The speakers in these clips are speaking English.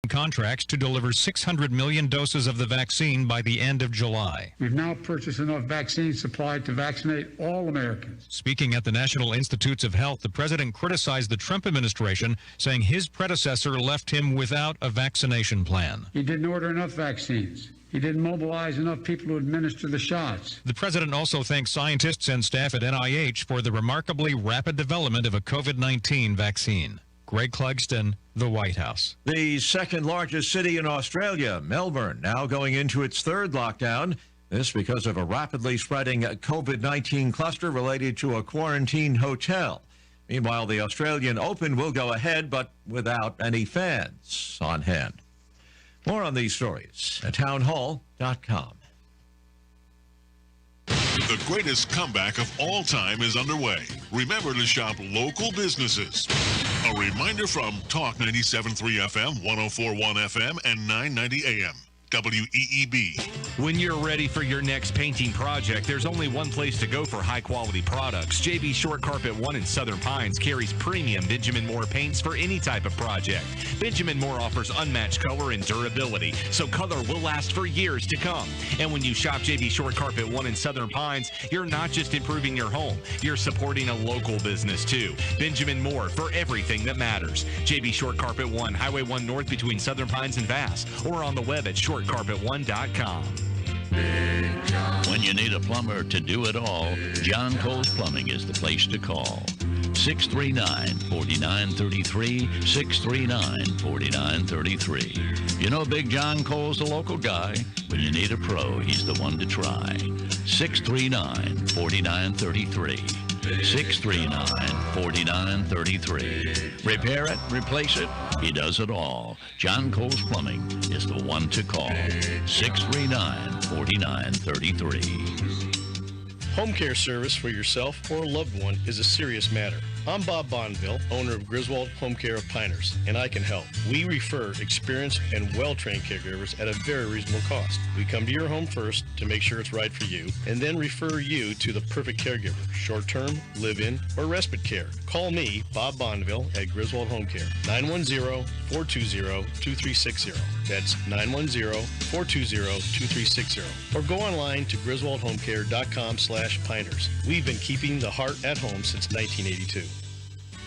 contracts to deliver 600 million doses of the vaccine by the end of July. We've now purchased enough vaccine supply to vaccinate all Americans. Speaking at the National Institutes of Health, the president criticized the Trump administration, saying his predecessor left him without a vaccination plan. He didn't order enough vaccines. He didn't mobilize enough people to administer the shots. The president also thanked scientists and staff at NIH for the remarkably rapid development of a COVID-19 vaccine. Greg Clugston, the White House. The second largest city in Australia, Melbourne, now going into its third lockdown. This because of a rapidly spreading COVID-19 cluster related to a quarantine hotel. Meanwhile, the Australian Open will go ahead, but without any fans on hand. More on these stories at townhall.com. The greatest comeback of all time is underway. Remember to shop local businesses. A reminder from Talk 97.3 FM, 104.1 FM, and 990 AM. WEEB. When you're ready for your next painting project, there's only one place to go for high-quality products. JB Short Carpet 1 in Southern Pines carries premium Benjamin Moore paints for any type of project. Benjamin Moore offers unmatched color and durability, so color will last for years to come. And when you shop JB Short Carpet 1 in Southern Pines, you're not just improving your home, you're supporting a local business too. Benjamin Moore, for everything that matters. JB Short Carpet 1, Highway 1 North between Southern Pines and Bass, or on the web at shortcarpet1.com. When you need a plumber to do it all, John Cole's Plumbing is the place to call. 639-4933, 639-4933. You know Big John Cole's the local guy. When you need a pro, he's the one to try. 639-4933. 639-4933. Repair it, replace it, he does it all. John Cole's Plumbing is the one to call. 639-4933. Home care service for yourself or a loved one is a serious matter. I'm Bob Bonneville, owner of Griswold Home Care of Pinehurst, and I can help. We refer experienced and well-trained caregivers at a very reasonable cost. We come to your home first to make sure it's right for you, and then refer you to the perfect caregiver, short-term, live-in, or respite care. Call me, Bob Bonneville, at Griswold Home Care, 910-420-2360. That's 910-420-2360. Or go online to griswoldhomecare.com/Pinehurst. We've been keeping the heart at home since 1982.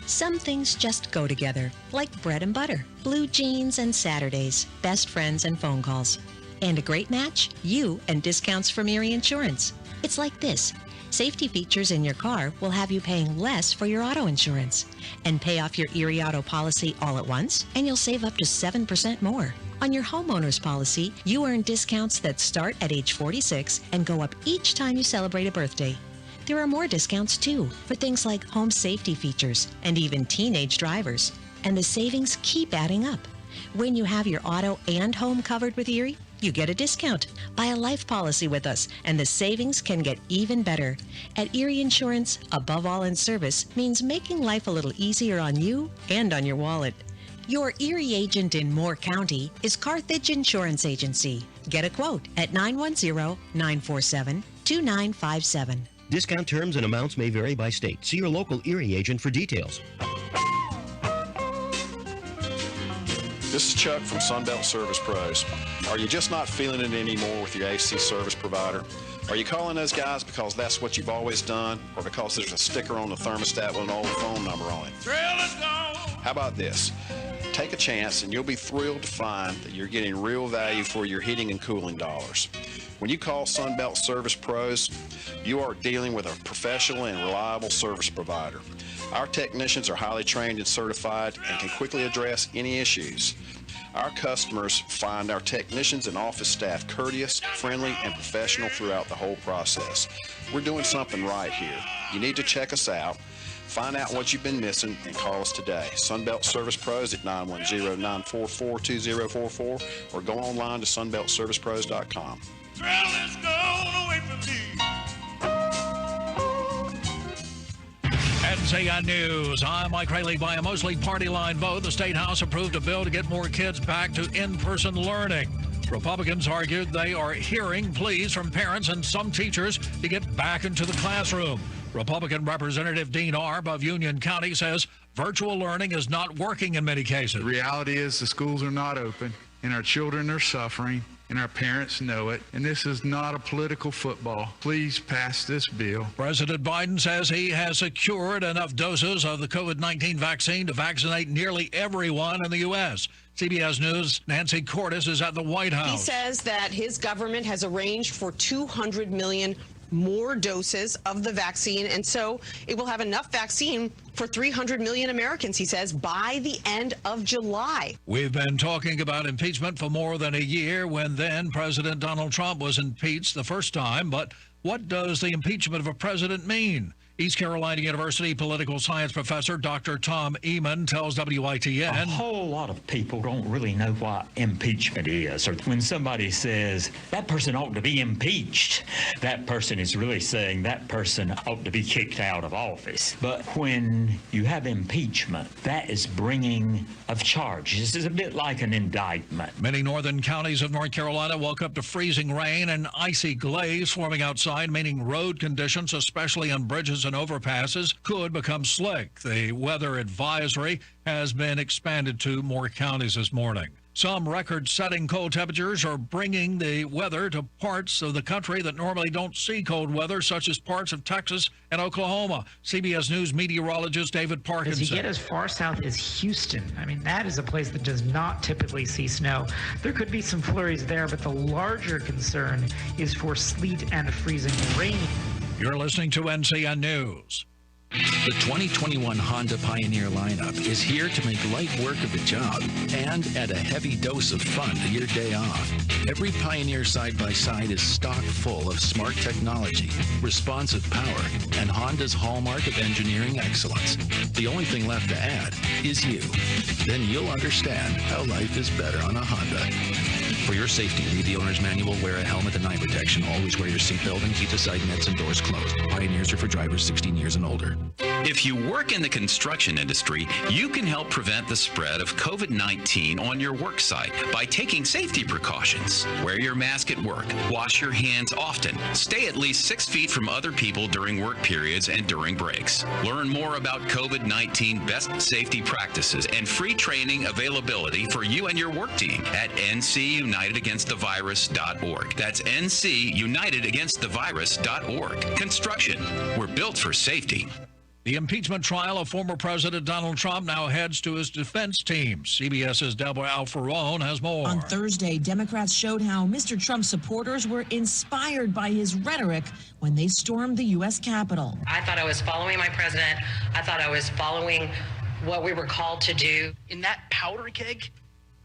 Some things just go together, like bread and butter, blue jeans and Saturdays, best friends and phone calls. And a great match? You and discounts from Erie Insurance. It's like this. Safety features in your car will have you paying less for your auto insurance. And pay off your Erie auto policy all at once, and you'll save up to 7% more. On your homeowner's policy, you earn discounts that start at age 46 and go up each time you celebrate a birthday. There are more discounts, too, for things like home safety features and even teenage drivers. And the savings keep adding up. When you have your auto and home covered with Erie, you get a discount. Buy a life policy with us, and the savings can get even better. At Erie Insurance, above all in service means making life a little easier on you and on your wallet. Your Erie agent in Moore County is Carthage Insurance Agency. Get a quote at 910-947-2957. Discount terms and amounts may vary by state. See your local Erie agent for details. This is Chuck from Sunbelt Service Pros. Are you just not feeling it anymore with your AC service provider? Are you calling those guys because that's what you've always done, or because there's a sticker on the thermostat with an old phone number on it? How about this? Take a chance and you'll be thrilled to find that you're getting real value for your heating and cooling dollars. When you call Sunbelt Service Pros, you are dealing with a professional and reliable service provider. Our technicians are highly trained and certified and can quickly address any issues. Our customers find our technicians and office staff courteous, friendly, and professional throughout the whole process. We're doing something right here. You need to check us out. Find out what you've been missing and call us today. Sunbelt Service Pros at 910-944-2044 or go online to sunbeltservicepros.com. At CN News, I'm Mike Rayleigh. By a mostly party line vote, the State House approved a bill to get more kids back to in-person learning. Republicans argued they are hearing pleas from parents and some teachers to get back into the classroom. Republican Representative Dean Arp of Union County says virtual learning is not working in many cases. The reality is the schools are not open, and our children are suffering, and our parents know it, and this is not a political football. Please pass this bill. President Biden says he has secured enough doses of the COVID-19 vaccine to vaccinate nearly everyone in the U.S. CBS News' Nancy Cordes is at the White House. He says that his government has arranged for 200 million more doses of the vaccine, and so it will have enough vaccine for 300 million Americans, he says, by the end of July. We've been talking about impeachment for more than a year when then President Donald Trump was impeached the first time, but what does the impeachment of a president mean? East Carolina University political science professor Dr. Tom Eman tells WITN. A whole lot of people don't really know what impeachment is. Or when somebody says that person ought to be impeached, that person is really saying that person ought to be kicked out of office. But when you have impeachment, that is bringing of charges. It's a bit like an indictment. Many northern counties of North Carolina woke up to freezing rain and icy glaze forming outside, meaning road conditions, especially on bridges and overpasses, could become slick. The weather advisory has been expanded to more counties this morning. Some record-setting cold temperatures are bringing the weather to parts of the country that normally don't see cold weather, such as parts of Texas and Oklahoma. CBS News meteorologist David Parkinson. As you get as far south as Houston, I mean, that is a place that does not typically see snow. There could be some flurries there, but the larger concern is for sleet and freezing rain. You're listening to NCN News. The 2021 Honda Pioneer lineup is here to make light work of the job and add a heavy dose of fun to your day off. Every Pioneer side-by-side is stock full of smart technology, responsive power, and Honda's hallmark of engineering excellence. The only thing left to add is you. Then you'll understand how life is better on a Honda. For your safety, read the owner's manual, wear a helmet and eye protection, always wear your seatbelt, and keep the side nets and doors closed. Pioneers are for drivers 16 years and older. If you work in the construction industry, you can help prevent the spread of COVID-19 on your work site by taking safety precautions. Wear your mask at work, wash your hands often, stay at least 6 feet from other people during work periods and during breaks. Learn more about COVID-19 best safety practices and free training availability for you and your work team at NCUnitedAgainstTheVirus.org. That's NCUnitedAgainstTheVirus.org. Construction. We're built for safety. The impeachment trial of former President Donald Trump now heads to his defense team. CBS's Deborah Alfarone has more. On Thursday, Democrats showed how Mr. Trump's supporters were inspired by his rhetoric when they stormed the U.S. Capitol. I thought I was following my president. I thought I was following what we were called to do. In that powder keg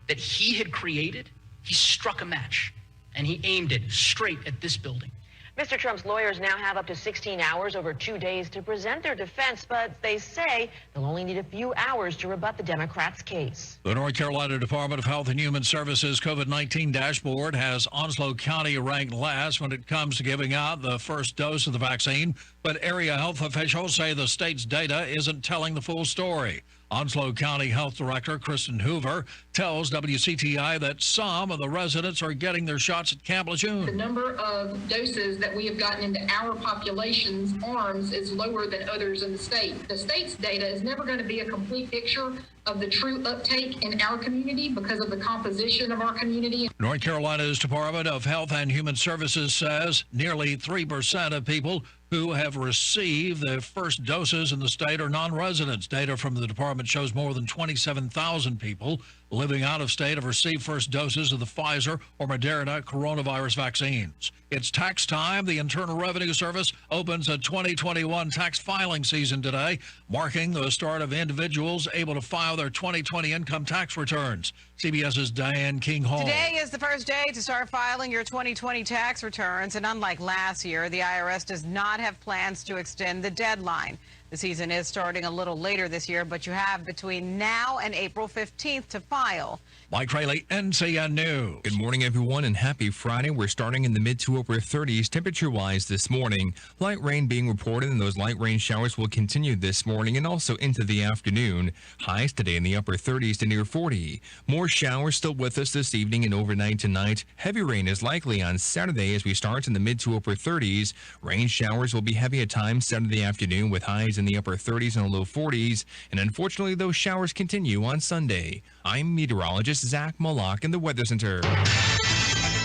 that he had created, he struck a match, and he aimed it straight at this building. Mr. Trump's lawyers now have up to 16 hours over 2 days to present their defense, but they say they'll only need a few hours to rebut the Democrats' case. The North Carolina Department of Health and Human Services COVID-19 dashboard has Onslow County ranked last when it comes to giving out the first dose of the vaccine, but area health officials say the state's data isn't telling the full story. Onslow County Health Director Kristen Hoover tells WCTI that some of the residents are getting their shots at Camp Lejeune. The number of doses that we have gotten into our population's arms is lower than others in the state. The state's data is never going to be a complete picture of the true uptake in our community because of the composition of our community. North Carolina's Department of Health and Human Services says nearly 3% of people who have received their first doses in the state are non-residents. Data from the department shows more than 27,000 people living out of state have received first doses of the Pfizer or Moderna coronavirus vaccines. It's tax time. The Internal Revenue Service opens a 2021 tax filing season today, marking the start of individuals able to file their 2020 income tax returns. CBS's Diane King Hall. Today is the first day to start filing your 2020 tax returns, and unlike last year, the IRS does not have plans to extend the deadline. The season is starting a little later this year, but you have between now and April 15th to file. Mike Rayleigh, NCN News. Good morning, everyone, and happy Friday. We're starting in the mid to upper 30s temperature-wise this morning. Light rain being reported, and those light rain showers will continue this morning and also into the afternoon. Highs today in the upper 30s to near 40. More showers still with us this evening and overnight tonight. Heavy rain is likely on Saturday as we start in the mid to upper 30s. Rain showers will be heavy at times Saturday afternoon with highs in the upper 30s and low 40s. And unfortunately, those showers continue on Sunday. I'm meteorologist Zach Malak in the Weather Center.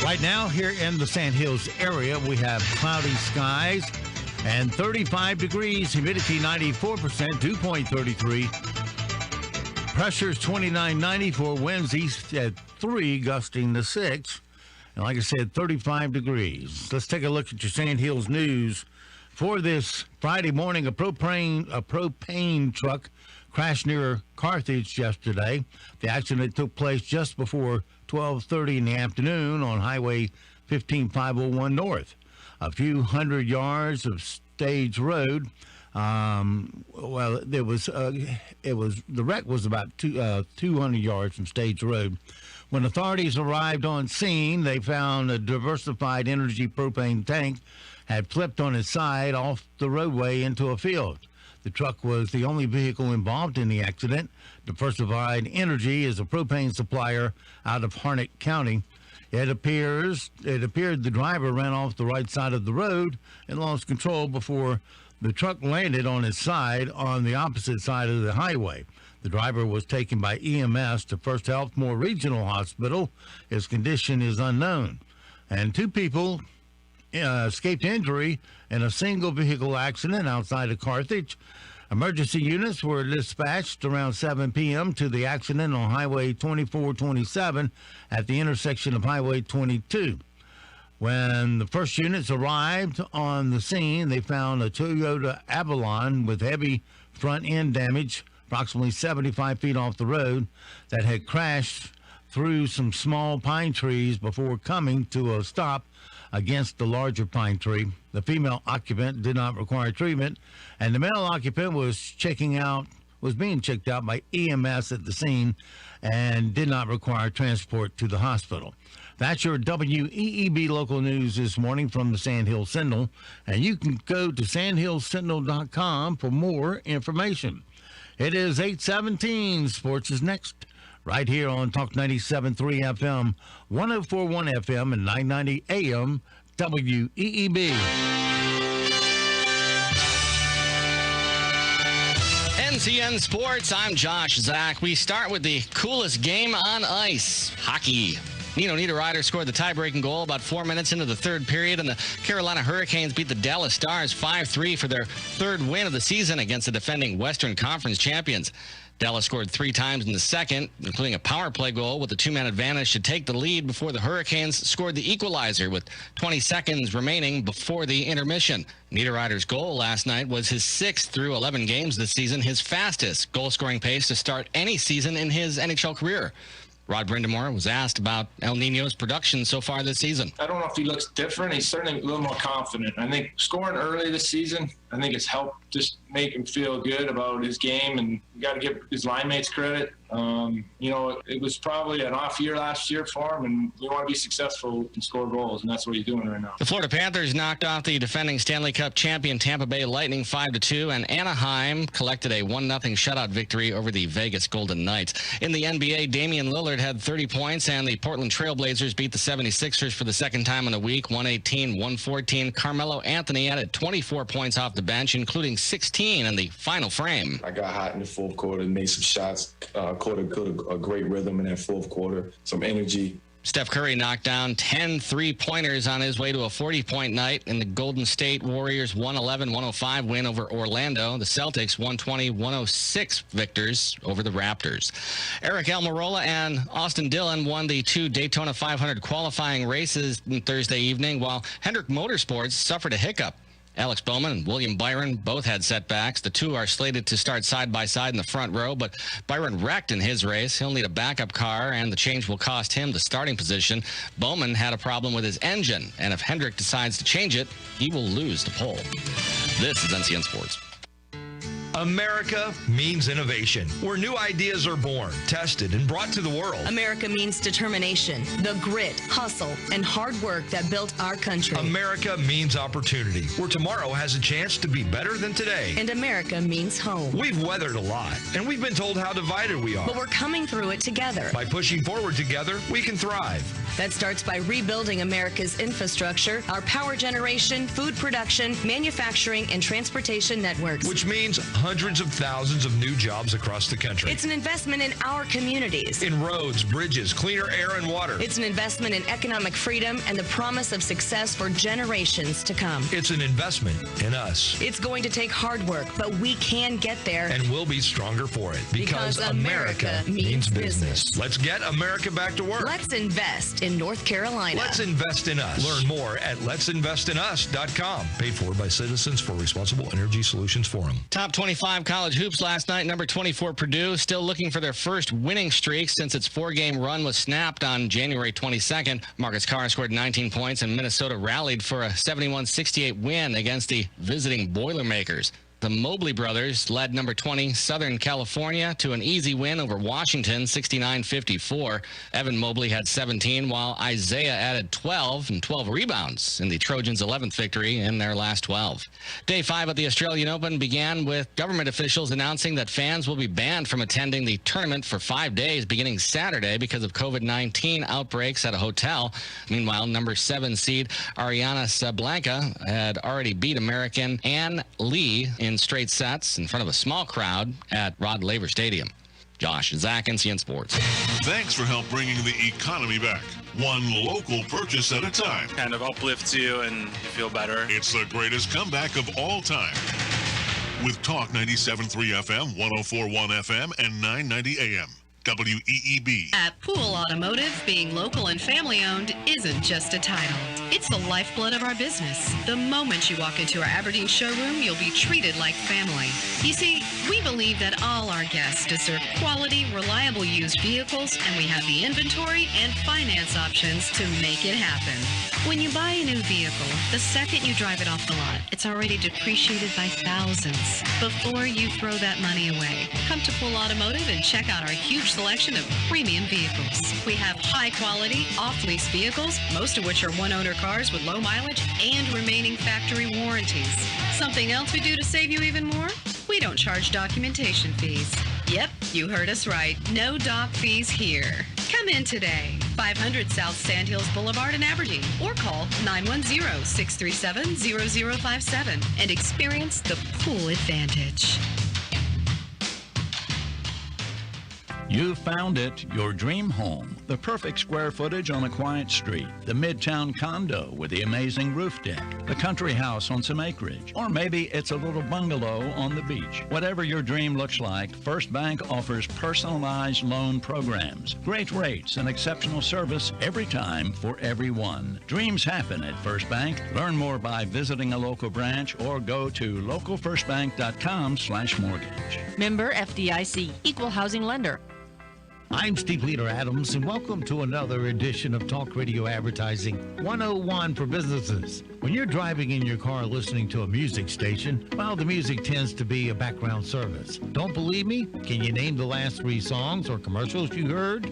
Right now, here in the Sand Hills area, we have cloudy skies and 35 degrees, humidity 94%, dew point 33. Pressure's 29.94, winds east at 3, gusting to 6. And like I said, 35 degrees. Let's take a look at your Sand Hills news. For this Friday morning, a propane truck crashed near Carthage yesterday. The accident took place just before 12:30 in the afternoon on Highway 15501 North. A few hundred yards of stage road. The wreck was about 200 yards from stage road. When authorities arrived on scene, they found a diversified energy propane tank had flipped on its side off the roadway into a field. The truck was the only vehicle involved in the accident. Diversified Energy is a propane supplier out of Harnett County. It appeared the driver ran off the right side of the road and lost control before the truck landed on its side on the opposite side of the highway. The driver was taken by EMS to First Healthmore Regional Hospital. His condition is unknown. And 2 people escaped injury in a single vehicle accident outside of Carthage. Emergency units were dispatched around 7 p.m. to the accident on Highway 2427 at the intersection of Highway 22. When the first units arrived on the scene, they found a Toyota Avalon with heavy front end damage, approximately 75 feet off the road, that had crashed through some small pine trees before coming to a stop against the larger pine tree. The female occupant did not require treatment, and the male occupant was being checked out by EMS at the scene and did not require transport to the hospital. That's your WEEB local news this morning from the Sand Hill Sentinel, and you can go to sandhillsentinel.com for more information. It is 8:17. Sports is next, right here on Talk 97.3 FM, 104.1 FM, and 990 AM, WEEB. NCN Sports, I'm Josh Zach. We start with the coolest game on ice, hockey. Nino Niederreiter scored the tie-breaking goal about 4 minutes into the third period, and the Carolina Hurricanes beat the Dallas Stars 5-3 for their third win of the season against the defending Western Conference champions. Dallas scored 3 times in the second, including a power play goal with a 2-man advantage to take the lead before the Hurricanes scored the equalizer with 20 seconds remaining before the intermission. Niederreiter's goal last night was his 6th through 11 games this season, his fastest goal-scoring pace to start any season in his NHL career. Rod Brindamore was asked about El Nino's production so far this season. I don't know if he looks different. He's certainly a little more confident. I think scoring early this season, I think it's helped just make him feel good about his game, and you got to give his line mates credit. It was probably an off year last year for him, and we want to be successful and score goals, and that's what he's doing right now. The Florida Panthers knocked off the defending Stanley Cup champion Tampa Bay Lightning 5-2, and Anaheim collected a 1-0 shutout victory over the Vegas Golden Knights. In the NBA, Damian Lillard had 30 points, and the Portland Trail Blazers beat the 76ers for the second time in a week, 118-114. Carmelo Anthony added 24 points off the bench, including 16 in the final frame. I got hot in the fourth quarter, made some shots, caught a great rhythm in that fourth quarter, some energy. Steph Curry knocked down 10 3-pointers on his way to a 40-point night in the Golden State Warriors 111-105 win over Orlando. The Celtics 120-106 victors over the Raptors. Eric Almirola and Austin Dillon won the 2 Daytona 500 qualifying races Thursday evening, while Hendrick Motorsports suffered a hiccup. Alex Bowman and William Byron both had setbacks. The two are slated to start side by side in the front row, but Byron wrecked in his race. He'll need a backup car, and the change will cost him the starting position. Bowman had a problem with his engine, and if Hendrick decides to change it, he will lose the pole. This is NCN Sports. America means innovation, where new ideas are born, tested, and brought to the world. America means determination, the grit, hustle, and hard work that built our country. America means opportunity, where tomorrow has a chance to be better than today. And America means home. We've weathered a lot, and we've been told how divided we are. But we're coming through it together. By pushing forward together, we can thrive. That starts by rebuilding America's infrastructure, our power generation, food production, manufacturing, and transportation networks. Which means hundreds of thousands of new jobs across the country. It's an investment in our communities. In roads, bridges, cleaner air and water. It's an investment in economic freedom and the promise of success for generations to come. It's an investment in us. It's going to take hard work, but we can get there. And we'll be stronger for it. Because America means business. Let's get America back to work. Let's invest in North Carolina. Let's invest in us. Learn more at let'sinvestinus.com. Paid for by Citizens for Responsible Energy Solutions Forum. Top 25 college hoops last night. Number 24 Purdue still looking for their first winning streak since its 4-game run was snapped on January 22nd. Marcus Carr scored 19 points and Minnesota rallied for a 71-68 win against the visiting Boilermakers. The Mobley brothers led number 20 Southern California to an easy win over Washington, 69-54. Evan Mobley had 17, while Isaiah added 12 and 12 rebounds in the Trojans' 11th victory in their last 12. Day 5 at the Australian Open began with government officials announcing that fans will be banned from attending the tournament for 5 days beginning Saturday because of COVID-19 outbreaks at a hotel. Meanwhile, number 7 seed Ariana Sablanka had already beat American Ann Lee in straight sets in front of a small crowd at Rod Laver Stadium. Josh Zach, NCN Sports. Thanks for help bringing the economy back. One local purchase at a time. Kind of uplifts you and you feel better. It's the greatest comeback of all time. With Talk 97.3 FM, 104.1 FM, and 990 AM. WEEB. At Pool Automotive, being local and family-owned isn't just a title. It's the lifeblood of our business. The moment you walk into our Aberdeen showroom, you'll be treated like family. You see, we believe that all our guests deserve quality, reliable used vehicles, and we have the inventory and finance options to make it happen. When you buy a new vehicle, the second you drive it off the lot, it's already depreciated by thousands. Before you throw that money away, come to Pool Automotive and check out our huge selection of premium vehicles. We have high-quality, off-lease vehicles, most of which are one-owner cars with low mileage and remaining factory warranties. Something else we do to save you even more? We don't charge documentation fees. Yep, you heard us right. No doc fees here. Come in today, 500 South Sandhills Boulevard in Aberdeen, or call 910-637-0057 and experience the Pool Advantage. You found it, your dream home. The perfect square footage on a quiet street. The Midtown condo with the amazing roof deck. The country house on some acreage. Or maybe it's a little bungalow on the beach. Whatever your dream looks like, First Bank offers personalized loan programs. Great rates and exceptional service every time for everyone. Dreams happen at First Bank. Learn more by visiting a local branch or go to localfirstbank.com/mortgage. Member FDIC, Equal Housing Lender. I'm Steve Leader Adams, and welcome to another edition of Talk Radio Advertising 101 for Businesses. When you're driving in your car listening to a music station, well, the music tends to be a background service. Don't believe me? Can you name the last 3 songs or commercials you heard?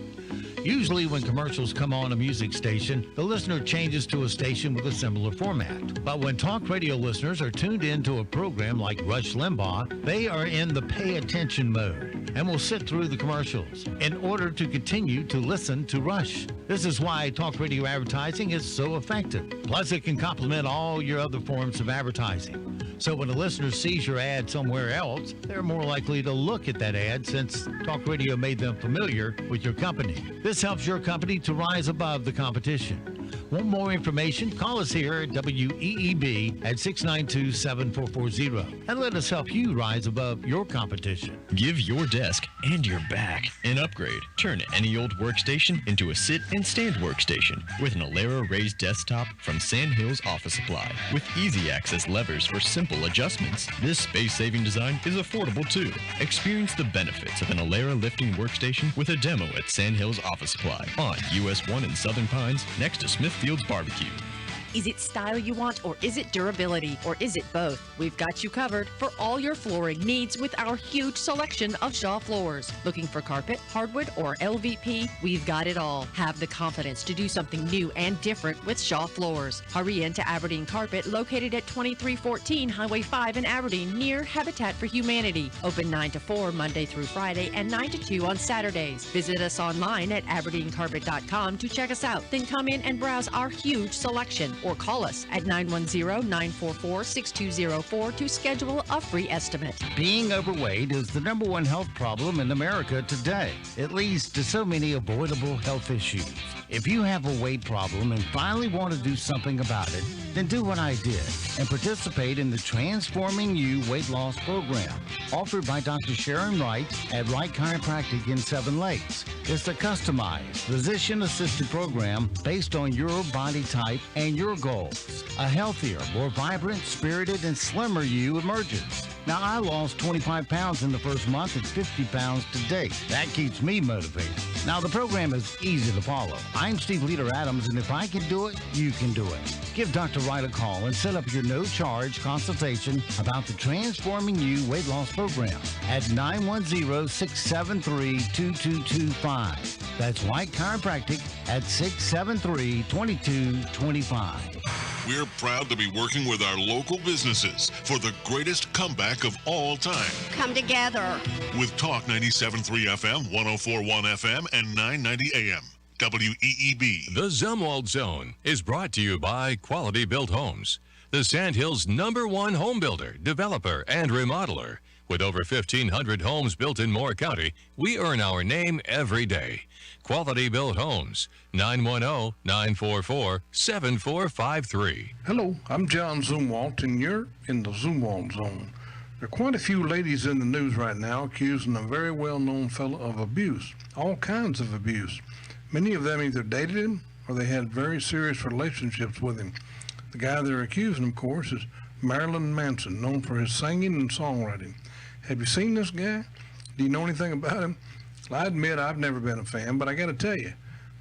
Usually when commercials come on a music station, the listener changes to a station with a similar format. But when talk radio listeners are tuned into a program like Rush Limbaugh, they are in the pay attention mode and will sit through the commercials in order to continue to listen to Rush. This is why talk radio advertising is so effective. Plus, it can complement all your other forms of advertising. So when a listener sees your ad somewhere else, they're more likely to look at that ad since talk radio made them familiar with your company. This helps your company to rise above the competition. Want more information? Call us here at WEEB at 692-7440 and let us help you rise above your competition. Give your desk and your back an upgrade. Turn any old workstation into a sit and stand workstation with an Alera raised desktop from Sandhills Office Supply. With easy access levers for simple adjustments, this space-saving design is affordable too. Experience the benefits of an Alera lifting workstation with a demo at Sandhills Office Supply on US 1 in Southern Pines next to Smithfield's Barbecue. Is it style you want, or is it durability, or is it both? We've got you covered for all your flooring needs with our huge selection of Shaw floors. Looking for carpet, hardwood, or LVP? We've got it all. Have the confidence to do something new and different with Shaw floors. Hurry into Aberdeen Carpet, located at 2314 Highway 5 in Aberdeen, near Habitat for Humanity. Open 9 to 4 Monday through Friday and 9 to 2 on Saturdays. Visit us online at aberdeencarpet.com to check us out. Then come in and browse our huge selection, or call us at 910-944-6204 to schedule a free estimate. Being overweight is the #1 health problem in America today. It leads to so many avoidable health issues. If you have a weight problem and finally want to do something about it, then do what I did and participate in the Transforming You Weight Loss Program, offered by Dr. Sharon Wright at Wright Chiropractic in Seven Lakes. It's a customized, physician-assisted program based on your body type and your goals. A healthier, more vibrant, spirited, and slimmer you emerges. Now, I lost 25 pounds in the first month and 50 pounds to date. That keeps me motivated. Now, the program is easy to follow. I'm Steve Leader Adams, and if I can do it, you can do it. Give Dr. Wright a call and set up your no-charge consultation about the Transforming You Weight Loss Program at 910-673-2225. That's White Chiropractic at 673-2225. We're proud to be working with our local businesses for the greatest comeback of all time. Come together. With Talk 97.3 FM, 104.1 FM, and 990 AM. WEEB. The Zumwalt Zone is brought to you by Quality Built Homes, the Sandhills' #1 home builder, developer, and remodeler. With over 1,500 homes built in Moore County, we earn our name every day. Quality Built Homes, 910-944-7453. Hello, I'm John Zumwalt, and you're in the Zumwalt Zone. There are quite a few ladies in the news right now accusing a very well-known fellow of abuse, all kinds of abuse. Many of them either dated him or they had very serious relationships with him. The guy they're accusing, of course, is Marilyn Manson, known for his singing and songwriting. Have you seen this guy? Do you know anything about him? Well, I admit I've never been a fan, but I got to tell you,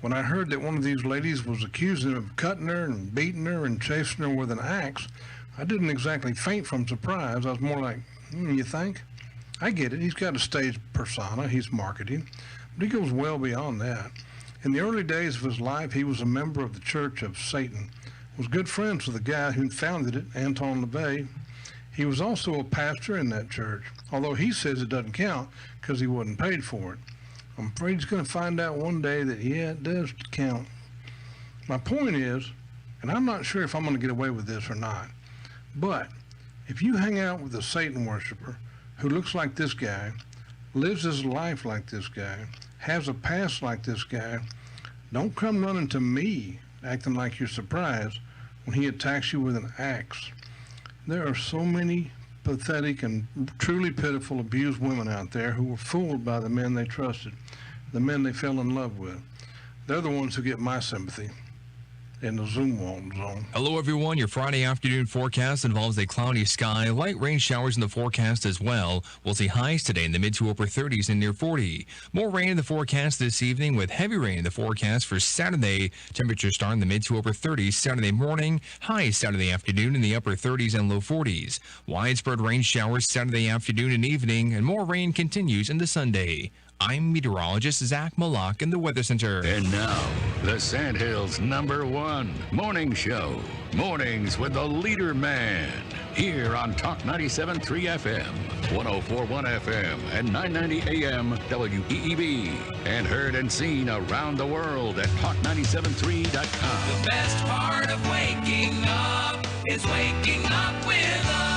when I heard that one of these ladies was accusing him of cutting her and beating her and chasing her with an axe, I didn't exactly faint from surprise. I was more like, you think? I get it. He's got a stage persona. He's marketing. But he goes well beyond that. In the early days of his life, he was a member of the Church of Satan, was good friends with the guy who founded it, Anton LaVey. He was also a pastor in that church, although he says it doesn't count because he wasn't paid for it. I'm afraid he's going to find out one day that, yeah, it does count. My point is, and I'm not sure if I'm going to get away with this or not, but if you hang out with a Satan worshiper who looks like this guy, lives his life like this guy, has a past like this guy, don't come running to me acting like you're surprised when he attacks you with an axe. There are so many pathetic and truly pitiful abused women out there who were fooled by the men they trusted, the men they fell in love with. They're the ones who get my sympathy in the Zumwalt Zone. Hello, everyone. Your Friday afternoon forecast involves a cloudy sky, light rain showers in the forecast as well. We'll see highs today in the mid to upper 30s and near 40. More rain in the forecast this evening with heavy rain in the forecast for Saturday. Temperatures start in the mid to upper 30s Saturday morning, highs Saturday afternoon in the upper 30s and low 40s. Widespread rain showers Saturday afternoon and evening, and more rain continues into Sunday. I'm meteorologist Zach Malak in the Weather Center. And now, the Sandhills' #1 morning show. Mornings with the LeaderMan. Here on Talk 97.3 FM, 104.1 FM, and 990 AM WEEB. And heard and seen around the world at talk973.com. The best part of waking up is waking up with us.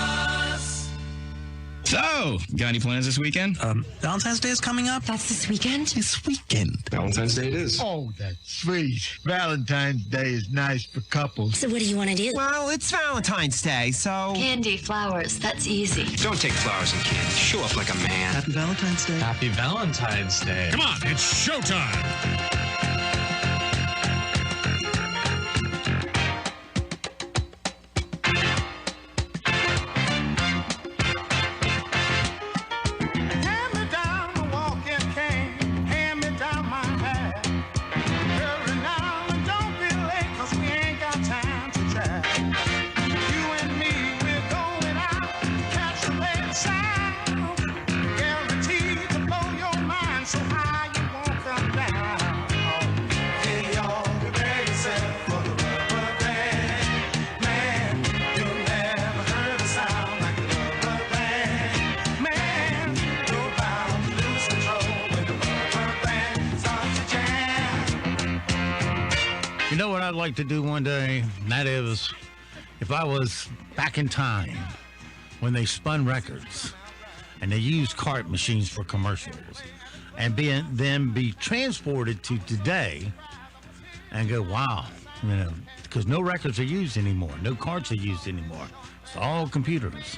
So, got any plans this weekend? Valentine's Day is coming up. That's this weekend? This weekend. Valentine's Day it is. Oh, that's sweet. Valentine's Day is nice for couples. So what do you want to do? Well, it's Valentine's Day, so... Candy, flowers, that's easy. Don't take flowers and candy. Show up like a man. Happy Valentine's Day. Happy Valentine's Day. Come on, it's showtime. Hurry now and don't be late, 'cause we ain't got time to chat. You know what I'd like to do one day? And that is, if I was back in time when they spun records and they used cart machines for commercials, and then be transported to today and go, wow, because no records are used anymore. No carts are used anymore. It's all computers.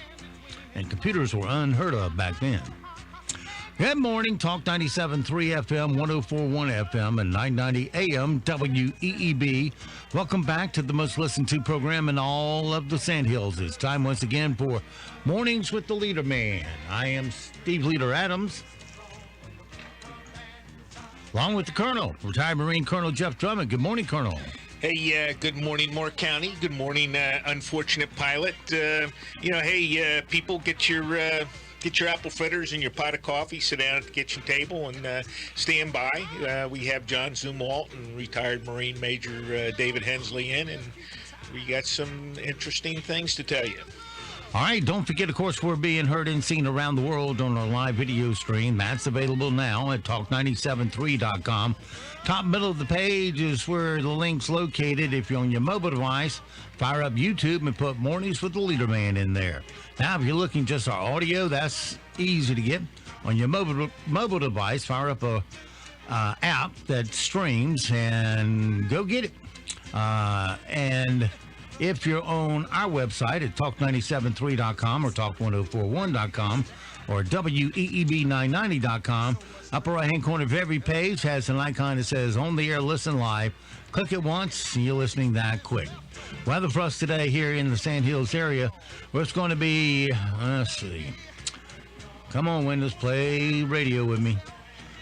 And computers were unheard of back then. Good morning. Talk 97.3 FM, 104.1 FM, and 990 AM WEEB. Welcome back to the most listened to program in all of the Sandhills. It's time once again for Mornings with the LeaderMan. I am Steve Leader Adams, along with the Colonel, retired Marine Colonel Jeff Drummond. Good morning, Colonel. Hey, good morning, Moore County. Good morning, unfortunate pilot. People, get your apple fritters and your pot of coffee, sit down at the kitchen table, and stand by. We have John Zumwalt and retired Marine Major David Hensley in, and we got some interesting things to tell you. All right, don't forget, of course, we're being heard and seen around the world on our live video stream. That's available now at talk973.com. Top middle of the page is where the link's located. If you're on your mobile device, fire up YouTube and put Mornings with the LeaderMan in there. Now, if you're looking just our audio, that's easy to get. On your mobile device, fire up a app that streams and go get it. And if you're on our website at talk973.com or talk1041.com or WEEB990.com, upper right-hand corner of every page has an icon that says On the Air Listen Live. Click it once, and you're listening that quick. Weather for us today here in the Sandhills area, where it's going to be, let's see. Come on, Windows, play radio with me.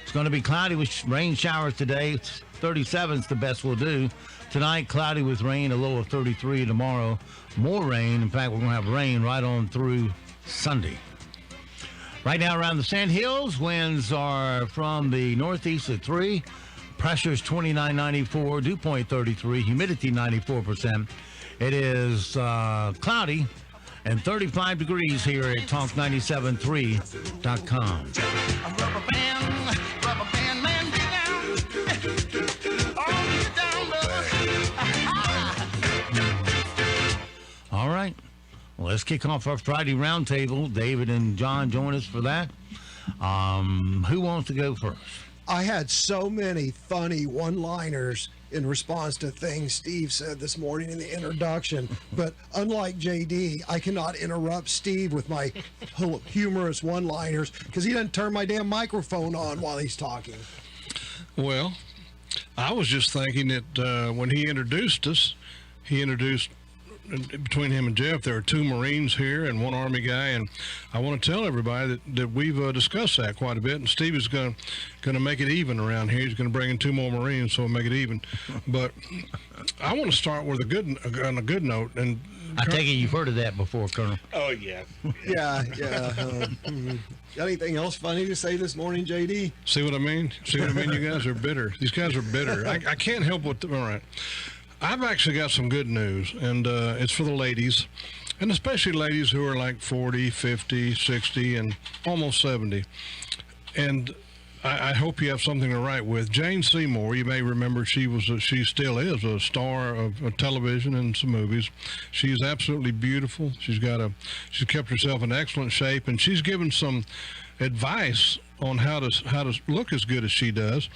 It's going to be cloudy with rain showers today. 37 is the best we'll do. Tonight, cloudy with rain, a low of 33. Tomorrow, more rain. In fact, we're going to have rain right on through Sunday. Right now around the Sandhills, winds are from the northeast at 3. Pressure is 2994, dew point 33, humidity 94%. It is cloudy and 35 degrees here at talk973.com. All right, well, let's kick off our Friday roundtable. David and John join us for that. Who wants to go first? I had so many funny one-liners in response to things Steve said this morning in the introduction, but unlike JD, I cannot interrupt Steve with my humorous one-liners because he doesn't turn my damn microphone on while he's talking. Well, I was just thinking that when he introduced us, between him and Jeff, there are 2 Marines here and 1 Army guy, and I want to tell everybody that we've discussed that quite a bit, and Steve is going to make it even around here. He's going to bring in 2 more Marines, so we'll make it even. But I want to start with on a good note. And I take it you've heard of that before, Colonel. Oh, yeah. Yeah. Got anything else funny to say this morning, JD? See what I mean? You guys are bitter. These guys are bitter. I can't help what. All right. I've actually got some good news, and it's for the ladies, and especially ladies who are like 40, 50, 60, and almost 70. And I hope you have something to write with. Jane Seymour, you may remember, she still is a star of television and some movies. She is absolutely beautiful. She's kept herself in excellent shape, and she's given some advice on how to look as good as she does.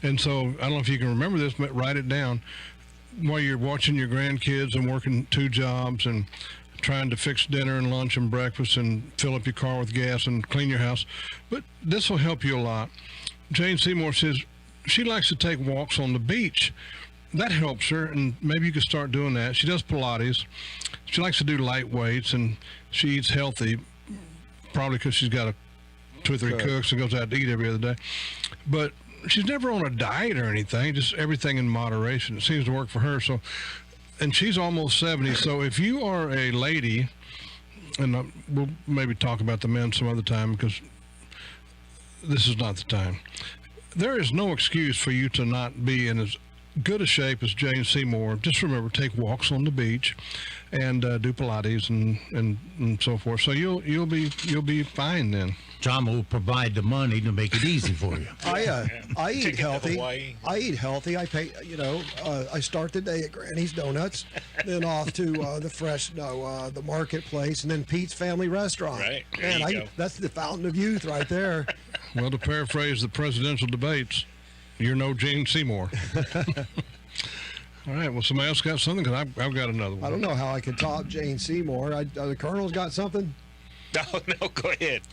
And so I don't know if you can remember this, but write it down. While you're watching your grandkids and working 2 jobs and trying to fix dinner and lunch and breakfast and fill up your car with gas and clean your house. But this will help you a lot. Jane Seymour says she likes to take walks on the beach. That helps her, and maybe you can start doing that. She does Pilates. She likes to do light weights, and she eats healthy, probably because she's got 2 or 3 cooks and goes out to eat every other day. But she's never on a diet or anything, just everything in moderation. It seems to work for her. So, and she's almost 70. So if you are a lady, and we'll maybe talk about the men some other time because this is not the time. There is no excuse for you to not be in good a shape as Jane Seymour, just remember, take walks on the beach and do Pilates and so forth. So you'll be fine then. John will provide the money to make it easy for you. I eat healthy. Hawaii. I eat healthy. I pay. I start the day at Granny's Donuts, then off to the marketplace, and then Pete's Family Restaurant. Right. Man, that's the fountain of youth right there. Well, to paraphrase the presidential debates, you're no Jane Seymour. All right. Well, somebody else got something? Because I've got another one. I don't know how I can top Jane Seymour. The Colonel's got something. No, go ahead.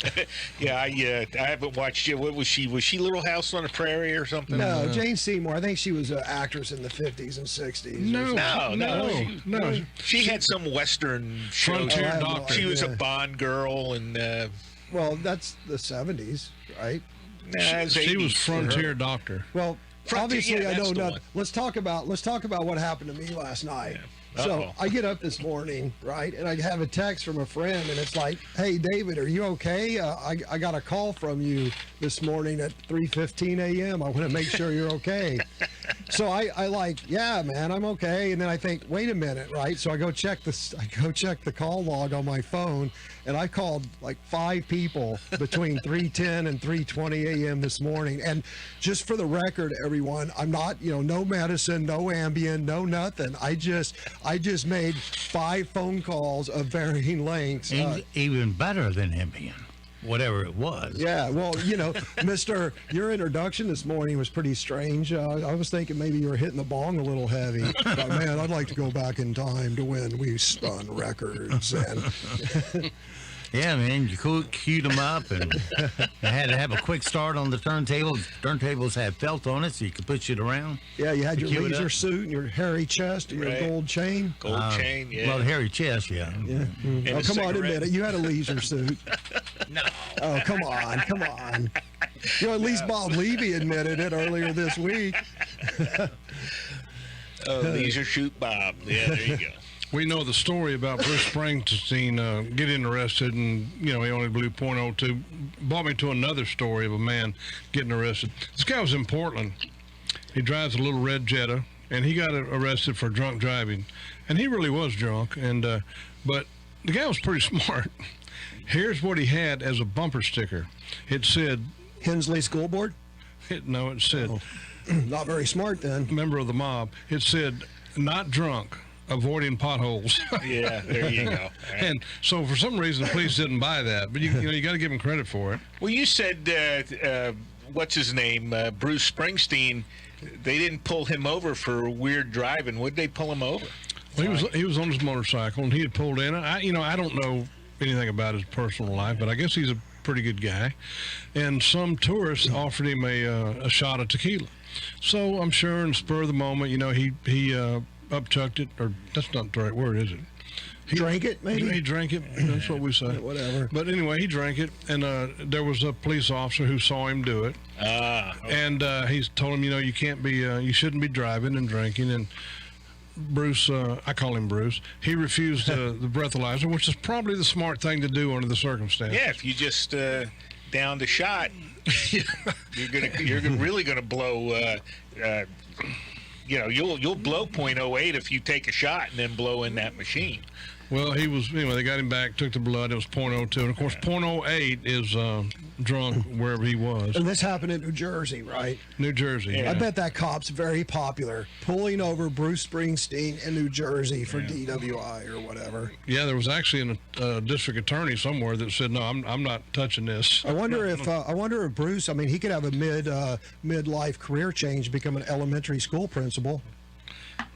Yeah, I haven't watched it. What was she? Was she Little House on the Prairie or something? No, Jane Seymour. I think she was an actress in the 50s and 60s. No. She had some Western show. Frontier Doctor. She was a Bond girl, and well, that's the 70s, right? Nah, she was Frontier Doctor. Well, obviously, I know nothing. one. Let's talk about what happened to me last night. Yeah. So I get up this morning, right, and I have a text from a friend, and it's like, "Hey, David, are you okay? I got a call from you this morning at 3:15 a.m. I want to make sure you're okay." So I like, yeah, man, I'm okay. And then I think, wait a minute, right? So I go check the call log on my phone, and I called like 5 people between 3:10 and 3:20 a.m. this morning. And just for the record, everyone, I'm not, no medicine, no Ambien, no nothing. I just made 5 phone calls of varying lengths. Even better than Ambien, whatever it was. Yeah, well, Mister, your introduction this morning was pretty strange. I was thinking maybe you were hitting the bong a little heavy. But man, I'd like to go back in time to when we spun records. And yeah, man, you queued them up, and you had to have a quick start on the turntables. Turntables had felt on it, so you could push it around. Yeah, you had your leisure suit and your hairy chest and your gold chain. Gold chain, yeah. Well, hairy chest, yeah. Mm-hmm. Oh, come on, admit it. You had a leisure suit. No. Oh, come on. At least Bob Levy admitted it earlier this week. Leisure Suit Bob. Yeah, there you go. We know the story about Bruce Springsteen getting arrested, and he only blew .02. Brought me to another story of a man getting arrested. This guy was in Portland. He drives a little red Jetta, and he got arrested for drunk driving, and he really was drunk. And but the guy was pretty smart. Here's what he had as a bumper sticker. It said, "Hensley School Board." It said, "Not very smart then." Member of the mob. It said, "Not drunk. Avoiding potholes." Yeah, there you go. Right. And so for some reason the police didn't buy that, but you got to give him credit for it. Well, you said what's his name, Bruce Springsteen. They didn't pull him over for weird driving. Would they pull him over? Well, he was on his motorcycle and he had pulled in. I don't know anything about his personal life, but I guess he's a pretty good guy. And some tourists offered him a shot of tequila. So I'm sure in the spur of the moment, he upchucked it, or that's not the right word, is it? He drank it, maybe? He drank it. That's what we say. Whatever. But anyway, he drank it, and there was a police officer who saw him do it. Okay. And he told him, you can't be, you shouldn't be driving and drinking. And Bruce, I call him Bruce, he refused the breathalyzer, which is probably the smart thing to do under the circumstances. Yeah, if you just downed a shot, you're really gonna blow. You'll blow .08 if you take a shot and then blow in that machine. Well, he was, they got him back, took the blood, it was .02. And, of course, .08 is drunk wherever he was. And this happened in New Jersey, right? New Jersey, yeah. I bet that cop's very popular, pulling over Bruce Springsteen in New Jersey for DWI or whatever. Yeah, there was actually a district attorney somewhere that said, no, I'm not touching this. I wonder if Bruce, he could have a midlife career change, become an elementary school principal.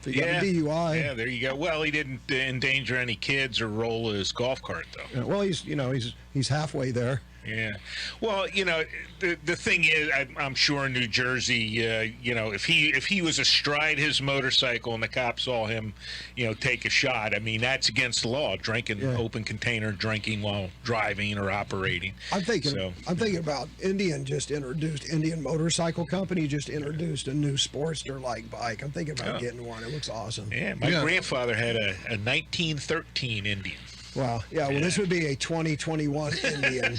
So you got a DUI. Yeah, there you go. Well, he didn't endanger any kids or roll his golf cart, though. Well, he's halfway there. Yeah. Well, the thing is, I'm sure in New Jersey, if he was astride his motorcycle and the cops saw him, take a shot, that's against the law. Drinking open container drinking while driving or operating. I'm thinking about Indian Motorcycle Company just introduced a new Sportster-like bike. I'm thinking about getting one. It looks awesome. Yeah, my grandfather had a 1913 Indian. Wow. Yeah. Well, this would be a 2021 Indian.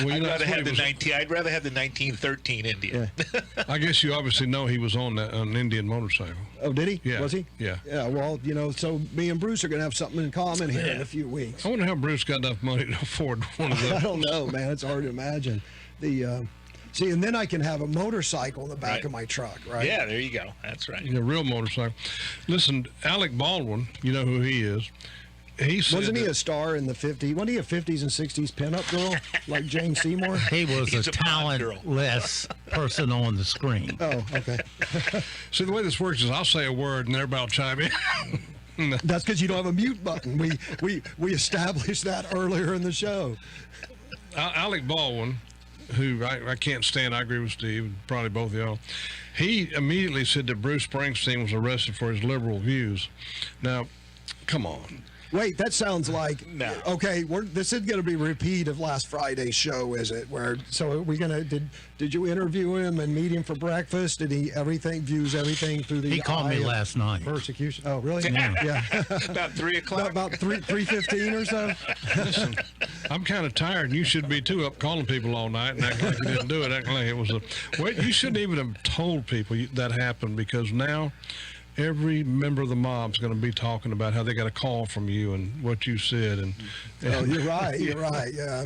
I'd rather have the 1913 Indian. Yeah. I guess you obviously know he was on an Indian motorcycle. Oh, did he? Yeah. Was he? Yeah. Yeah. Well, so me and Bruce are going to have something in common here in a few weeks. I wonder how Bruce got enough money to afford one of those. I don't know, man. It's hard to imagine. See, and then I can have a motorcycle in the back of my truck, right? Yeah, there you go. That's right. A real motorcycle. Listen, Alec Baldwin, you know who he is. Wasn't he a star in the 50s? Wasn't he a 50s and 60s pinup girl like Jane Seymour? He was a talentless person on the screen. Oh, okay. See, the way this works is I'll say a word and everybody will chime in. That's because you don't have a mute button. We established that earlier in the show. Alec Baldwin, who I can't stand, I agree with Steve, probably both of y'all. He immediately said that Bruce Springsteen was arrested for his liberal views. Now, come on. Wait, that sounds like okay. This isn't going to be a repeat of last Friday's show, is it? So are we gonna? Did you interview him and meet him for breakfast? Did he views everything through the? He called me last night. Persecution. Oh, really? Yeah. About 3 o'clock. About 3:15 or so. Listen, I'm kind of tired. You should be too, up calling people all night and acting like you didn't do it. Acting like it was a. Wait, you shouldn't even have told people that happened, because now every member of the mob is going to be talking about how they got a call from you and what you said. And oh, you're right. You're right. Yeah.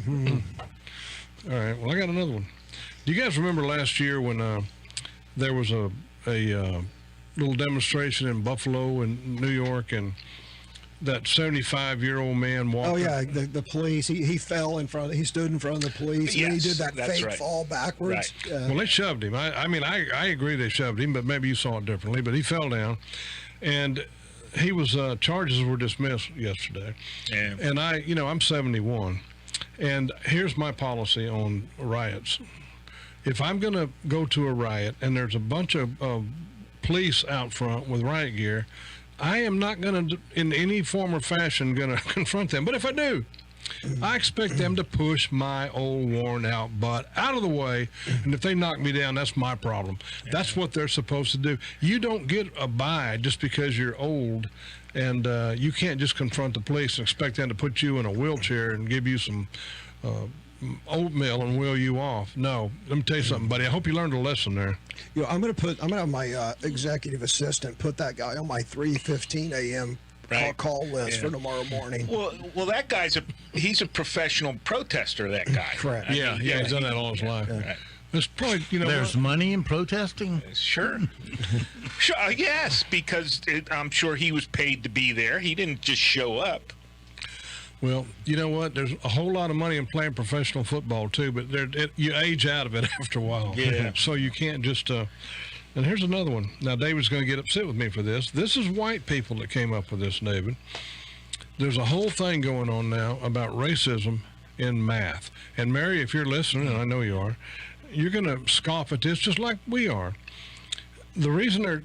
All right. Well, I got another one. Do you guys remember last year when there was a little demonstration in Buffalo and New York, and that 75-year-old man walked? Oh yeah, the police. He fell in front. He stood in front of the police. Yes, and he did that fake right. fall backwards. Right. Well, they shoved him. I mean, I agree they shoved him, but maybe you saw it differently. But he fell down, and he was charges were dismissed yesterday. Yeah. And I'm 71, and here's my policy on riots. If I'm going to go to a riot and there's a bunch of police out front with riot gear, I am not going to, in any form or fashion, going to confront them. But if I do, I expect them to push my old worn out butt out of the way. And if they knock me down, that's my problem. That's what they're supposed to do. You don't get a bye just because you're old, and you can't just confront the police and expect them to put you in a wheelchair and give you some oatmeal and wheel you off. No, let me tell you something, buddy. I hope you learned a lesson there. I'm gonna have my executive assistant put that guy on my 3:15 a.m. call list for tomorrow morning. Well, that guy's he's a professional protester. That guy. Correct. Yeah, he's done that all his life. Right. It's probably, There's money in protesting? Sure. Sure. Yes, because I'm sure he was paid to be there. He didn't just show up. Well, you know what? There's a whole lot of money in playing professional football, too, but you age out of it after a while. Yeah. So you can't just... and here's another one. Now, David's going to get upset with me for this. This is white people that came up with this, David. There's a whole thing going on now about racism in math. And, Mary, if you're listening, and I know you are, you're going to scoff at this just like we are. The reason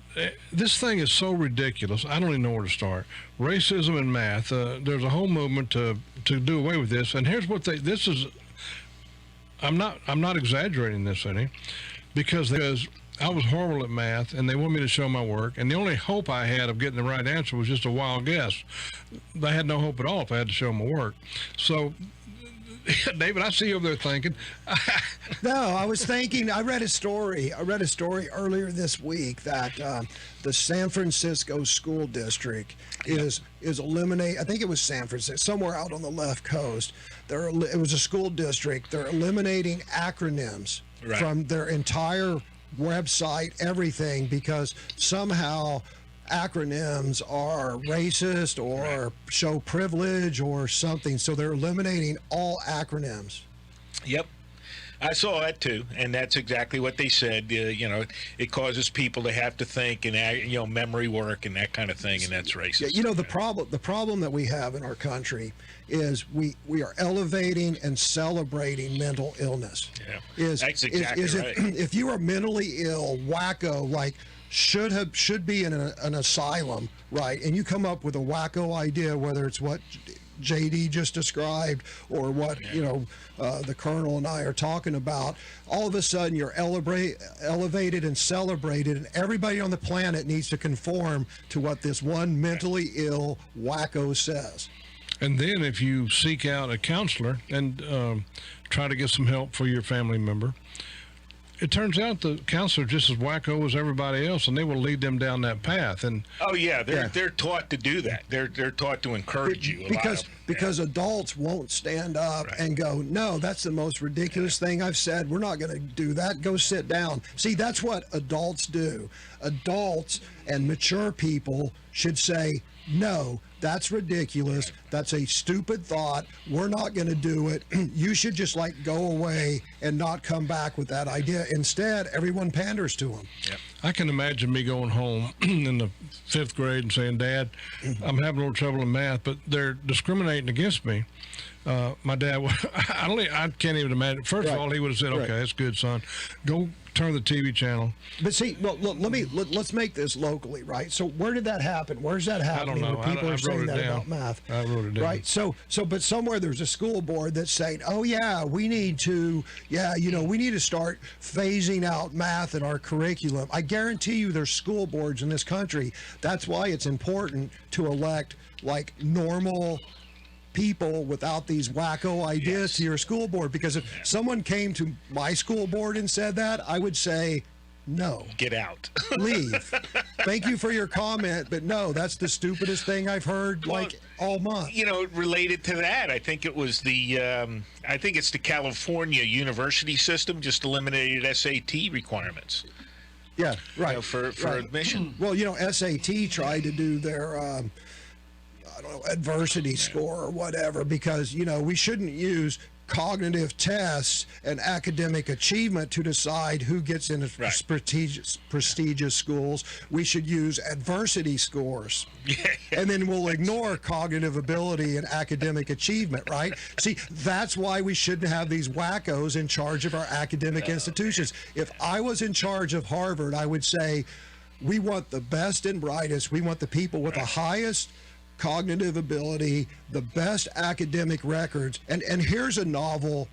this thing is so ridiculous, I don't even know where to start. Racism in math. There's a whole movement to do away with this. And here's what I'm not exaggerating this any, because I was horrible at math, and they want me to show my work. And the only hope I had of getting the right answer was just a wild guess. I had no hope at all if I had to show my work. So, David, I see you over there thinking. No, I was thinking. I read a story earlier this week that the San Francisco school district is eliminating. I think it was San Francisco, somewhere out on the left coast. It was a school district. They're eliminating acronyms from their entire website, everything, because somehow acronyms are racist or show privilege or something. So they're eliminating all acronyms. Yep. I saw that too, and that's exactly what they said. It causes people to have to think and memory work and that kind of thing, and that's racist. Yeah, the problem that we have in our country is we are elevating and celebrating mental illness. Yeah, that's exactly right. If you are mentally ill, wacko, like should be in an asylum, right? And you come up with a wacko idea, whether it's what JD just described or what the Colonel and I are talking about, all of a sudden you're elevated and celebrated, and everybody on the planet needs to conform to what this one mentally ill wacko says. And then if you seek out a counselor and try to get some help for your family member, it turns out the counselor just as wacko as everybody else, and they will lead them down that path. And they're taught to do that. They're taught to encourage you. Because adults won't stand up and go, no, that's the most ridiculous thing I've said. We're not going to do that. Go sit down. See, that's what adults do. Adults and mature people should say, no, that's ridiculous. That's a stupid thought. We're not going to do it. You should just go away and not come back with that idea. Instead, everyone panders to them. Yep. I can imagine me going home in the 5th grade and saying, Dad, I'm having a little trouble in math, but they're discriminating against me. My dad, I can't even imagine. First of all, he would have said, okay, that's good, son. Go turn the TV channel. But see, well, let's make this locally, right? So where did that happen? Where's that happening? I don't know. People are saying that about math. I wrote it down. Right. But somewhere there's a school board that's saying, oh yeah, we need to start phasing out math in our curriculum. I guarantee you there's school boards in this country. That's why it's important to elect normal people without these wacko ideas to your school board, because if someone came to my school board and said that, I would say no, get out, leave. Thank you for your comment, but no, that's the stupidest thing I've heard all month. Related to that, I think it was it's the California university system just eliminated SAT requirements. Yeah, right. For admission. Well, SAT tried to do their adversity score or whatever, because we shouldn't use cognitive tests and academic achievement to decide who gets into prestigious schools. We should use adversity scores. And then we'll ignore cognitive ability and academic achievement, right? See, that's why we shouldn't have these wackos in charge of our academic institutions. If I was in charge of Harvard, I would say we want the best and brightest. We want the people with the highest cognitive ability, the best academic records, and here's a novel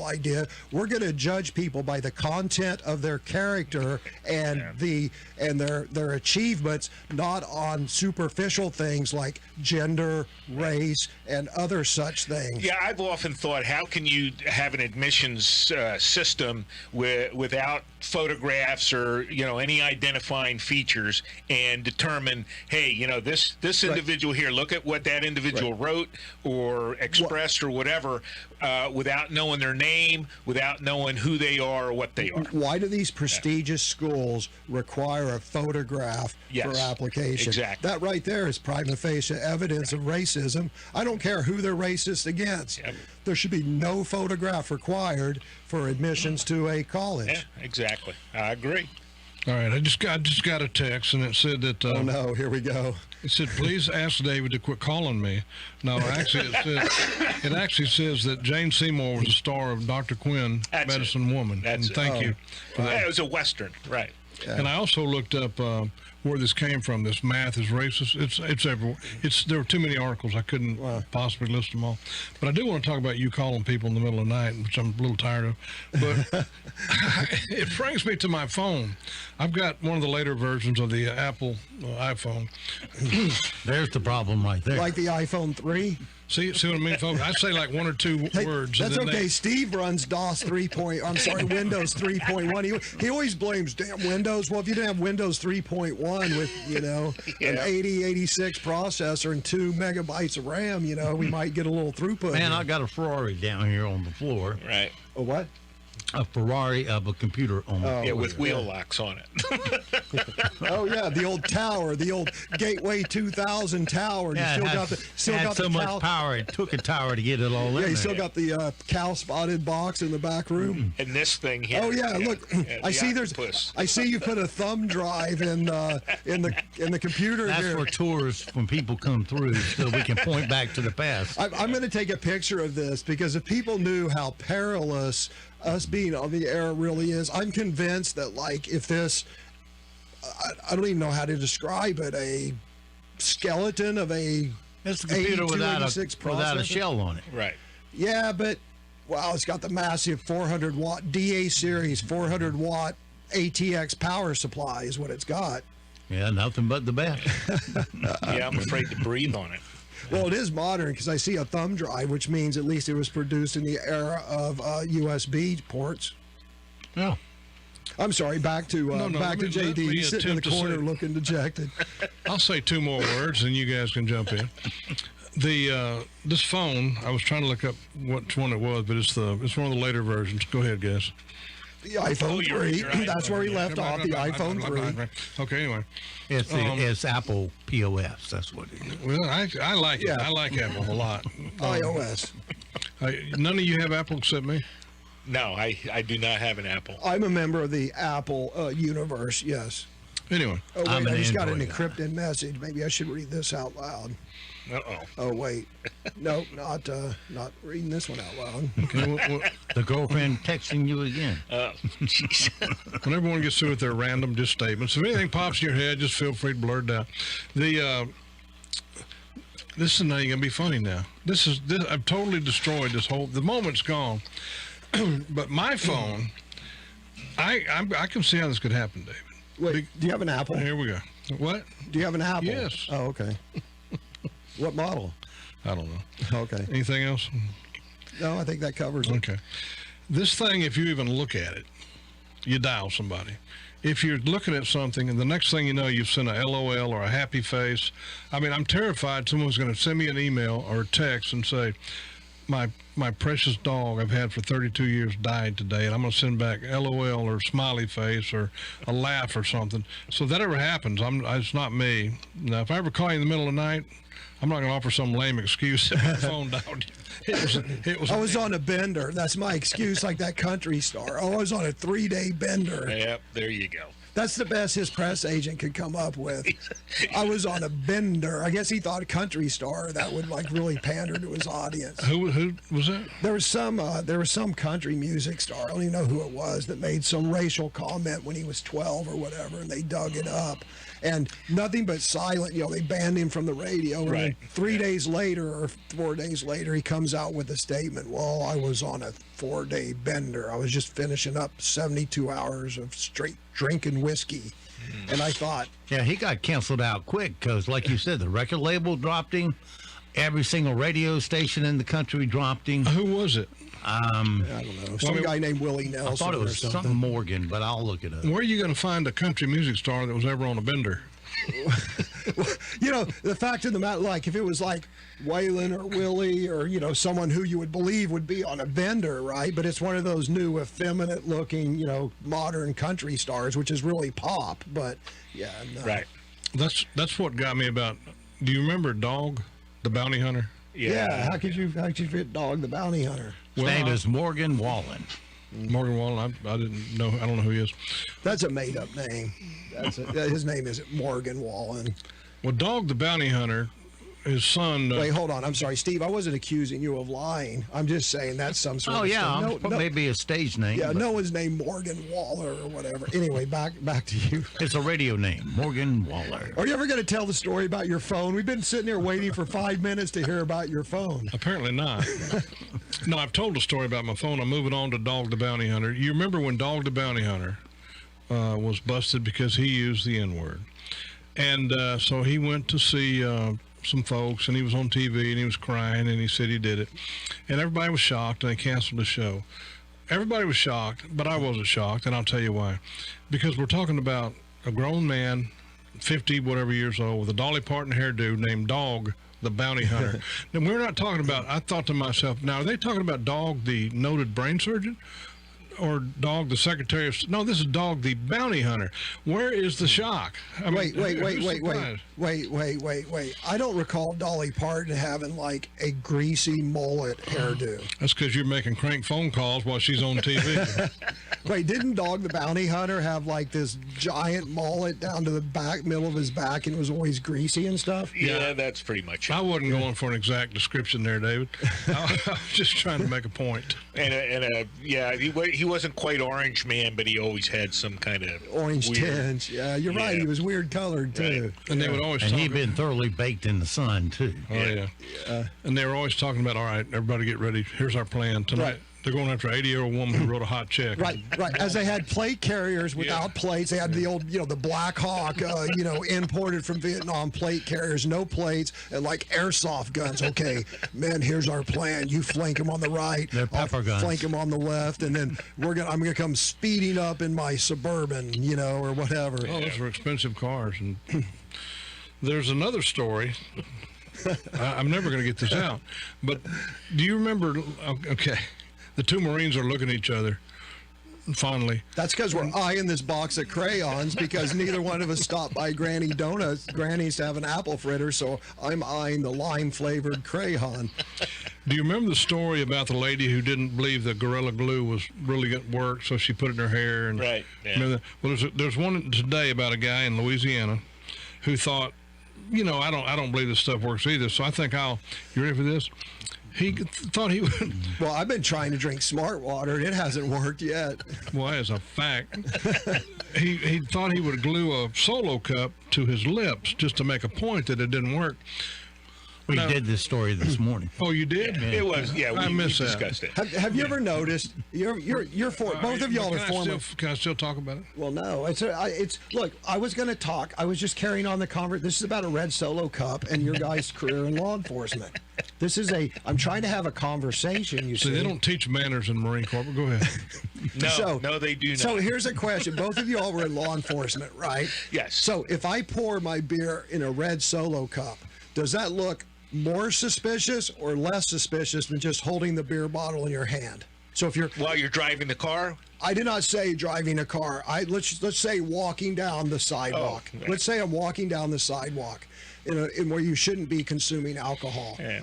idea. We're going to judge people by the content of their character and their achievements, not on superficial things like gender, race, and other such things. Yeah, I've often thought, how can you have an admissions system without photographs or any identifying features and determine, hey, this individual here, look at what that individual wrote or expressed or whatever, without knowing their name, without knowing who they are or what they are. Why do these prestigious schools require a photograph for application? Exactly. That right there is prima facie evidence of racism. I don't care who they're racist against. Yep. There should be no photograph required for admissions to a college. Yeah, exactly. I agree. All right, I just got a text, and it said that. Oh no, here we go. It said, "Please ask David to quit calling me." No, actually, it actually says that Jane Seymour was a star of Dr. Quinn, Medicine Woman. And thank you for that. It was a Western, right? And I also looked up where this came from. This math is racist. It's everywhere. There were too many articles. I couldn't possibly list them all. But I do want to talk about you calling people in the middle of the night, which I'm a little tired of. But it brings me to my phone. I've got one of the later versions of the Apple iPhone. There's the problem right there. Like the iPhone 3? See what I mean, folks? I say like one or two words. That's okay. Steve runs Windows 3.1. He always blames damn Windows. Well, if you didn't have Windows 3.1 with, an 8086 processor and 2 megabytes of RAM, we might get a little throughput. Man, I got a Ferrari down here on the floor. Right. A what? A Ferrari of a computer on the floor. With wheel locks on it. Oh yeah, the old tower, the old Gateway 2000 tower. Yeah, you still got so much power. It took a tower to get it all in. Yeah, you there. Still got the cow spotted box in the back room. And this thing here. Oh yeah, look. I see you put a thumb drive in the computer. That's here. for tours when people come through, so we can point back to the past. I'm going to take a picture of this because if people knew how perilous us being on the air really is, I'm convinced that if this, I don't even know how to describe it, a skeleton of a it's a computer without a shell on it. Right. Yeah, but it's got the massive 400 watt DA series 400 watt ATX power supply is what it's got. Yeah, nothing but the best. Yeah, I'm afraid to breathe on it. Well, it is modern because I see a thumb drive, which means at least it was produced in the era of USB ports. Yeah. I'm sorry. Back to JD. He's sitting in the corner looking dejected. I'll say two more words, and you guys can jump in. This phone, I was trying to look up which one it was, but it's one of the later versions. Go ahead, guys. The iPhone 3. That's where he left off. The iPhone 3. Okay. Anyway, it's Apple POS. That's what it is. Well, I like it. I like Apple a lot. iOS. None of you have Apple except me. No, I do not have an Apple. I'm a member of the Apple universe. Yes. Anyway, oh wait, I just got an encrypted message. Maybe I should read this out loud. Uh-oh. Oh wait, no, not reading this one out loud. Okay, the girlfriend texting you again. Oh, jeez. When everyone gets through with their random just statements, if anything pops in your head, just feel free to blurt it out. This is not even gonna be funny now. This I've totally destroyed this whole. The moment's gone. But my phone, I can see how this could happen, David. Wait, do you have an Apple? Here we go. What? Do you have an Apple? Yes. Oh, okay. What model? I don't know. Okay. Anything else? No, I think that covers it. Okay. This thing, if you even look at it, you dial somebody. If you're looking at something and the next thing you know, you've sent a LOL or a happy face. I mean, I'm terrified someone's going to send me an email or a text and say, my precious dog I've had for 32 years died today, and I'm going to send back LOL or smiley face or a laugh or something. So if that ever happens, it's not me. Now, if I ever call you in the middle of the night, I'm not going to offer some lame excuse if my phone died. I was on a bender. That's my excuse, like that country star. Oh, I was on a 3-day bender. Yep, there you go. That's the best his press agent could come up with. I was on a bender. I guess he thought a country star that would like really pander to his audience. Who was that? There was some country music star. I don't even know who it was that made some racial comment when he was 12 or whatever, and they dug it up. And nothing but silent. They banned him from the radio. Right. And 3 days later or 4 days later, he comes out with a statement. Well, I was on a 4-day bender. I was just finishing up 72 hours of straight drinking whiskey. And I thought, yeah, he got canceled out quick because, like you said, the record label dropped him. Every single radio station in the country dropped him. Who was it? I don't know. Some guy named Willie Nelson. I thought it was something Morgan, but I'll look it up. Where are you going to find a country music star that was ever on a bender? The fact of the matter, like if it was like Waylon or Willie or someone who you would believe would be on a bender, right? But it's one of those new effeminate looking modern country stars, which is really pop. But yeah, no. Right. That's what got me about. Do you remember Dog, the Bounty Hunter? Yeah. How could you fit Dog the Bounty Hunter? His name is Morgan Wallen. Morgan Wallen. I didn't know. I don't know who he is. That's a made up name. His name is Morgan Wallen. Well, Dog the Bounty Hunter, his son. Wait, hold on. I'm sorry, Steve. I wasn't accusing you of lying. I'm just saying that's some sort of stuff. Maybe a stage name. Yeah, no one's named Morgan Waller or whatever. Anyway, back to you. It's a radio name, Morgan Waller. Are you ever going to tell the story about your phone? We've been sitting here waiting for 5 minutes to hear about your phone. Apparently not. No, I've told a story about my phone. I'm moving on to Dog the Bounty Hunter. You remember when Dog the Bounty Hunter was busted because he used the N-word? And so he went to see some folks, and he was on TV, and he was crying, and he said he did it. And everybody was shocked, and they canceled the show. Everybody was shocked, but I wasn't shocked, and I'll tell you why. Because we're talking about a grown man, 50 whatever years old, with a Dolly Parton hairdo named Dog the Bounty Hunter. And we're not talking about, I thought to myself, now are they talking about Dog the noted brain surgeon? Or Dog the Secretary of... No, this is Dog the Bounty Hunter. Where is the shock? Wait. I don't recall Dolly Parton having like a greasy mullet hairdo. That's because you're making crank phone calls while she's on TV. Wait, didn't Dog the Bounty Hunter have like this giant mullet down to the middle of his back, and it was always greasy and stuff? Yeah, that's pretty much it. I wasn't going for an exact description there, David. I was just trying to make a point. He wasn't quite Orange Man, but he always had some kind of orange tinge. Yeah, you're right. He was weird colored too. Right. And they would always. And he'd been thoroughly baked in the sun too. Oh yeah. And they were always talking about, all right, everybody get ready. Here's our plan tonight. Right. They're going after an 80-year-old woman who wrote a hot check. Right. As they had plate carriers without plates, they had the old, the Black Hawk, imported from Vietnam plate carriers, no plates, and like airsoft guns. Okay, man, here's our plan. You flank them on the right. They're pepper guns. Flank them on the left, and then I'm gonna come speeding up in my Suburban, or whatever. Oh, those are expensive cars. And there's another story. I'm never going to get this out. But do you remember? Okay, the two Marines are looking at each other fondly. That's because we're eyeing this box of crayons because neither one of us stopped by Granny's to have an apple fritter, so I'm eyeing the lime-flavored crayon. Do you remember the story about the lady who didn't believe that Gorilla Glue was really going to work, so she put it in her hair? And right. Yeah. Remember that? Well, there's one today about a guy in Louisiana who thought, I don't believe this stuff works either. So I think you ready for this? He thought he would. Well, I've been trying to drink smart water, and it hasn't worked yet. Well, as a fact, he thought he would glue a Solo cup to his lips just to make a point that it didn't work. We did this story this morning. Oh, you did? Yeah. It was. Yeah, I missed we that. discussed it. Have you ever noticed? You're for both of y'all are former. Can I still talk about it? Well, no. It's look. I was going to talk. I was just carrying on the conversation. This is about a red Solo cup and your guys' career in law enforcement. I'm trying to have a conversation. You see, they don't teach manners in the Marine Corps. But go ahead. No, they do not. So here's a question. Both of you all were in law enforcement, right? Yes. So if I pour my beer in a red Solo cup, does that look more suspicious or less suspicious than just holding the beer bottle in your hand? So if you're while you're driving the car, I did not say driving a car. Let's say walking down the sidewalk. Oh, right. Let's say I'm walking down the sidewalk in where you shouldn't be consuming alcohol. Yeah.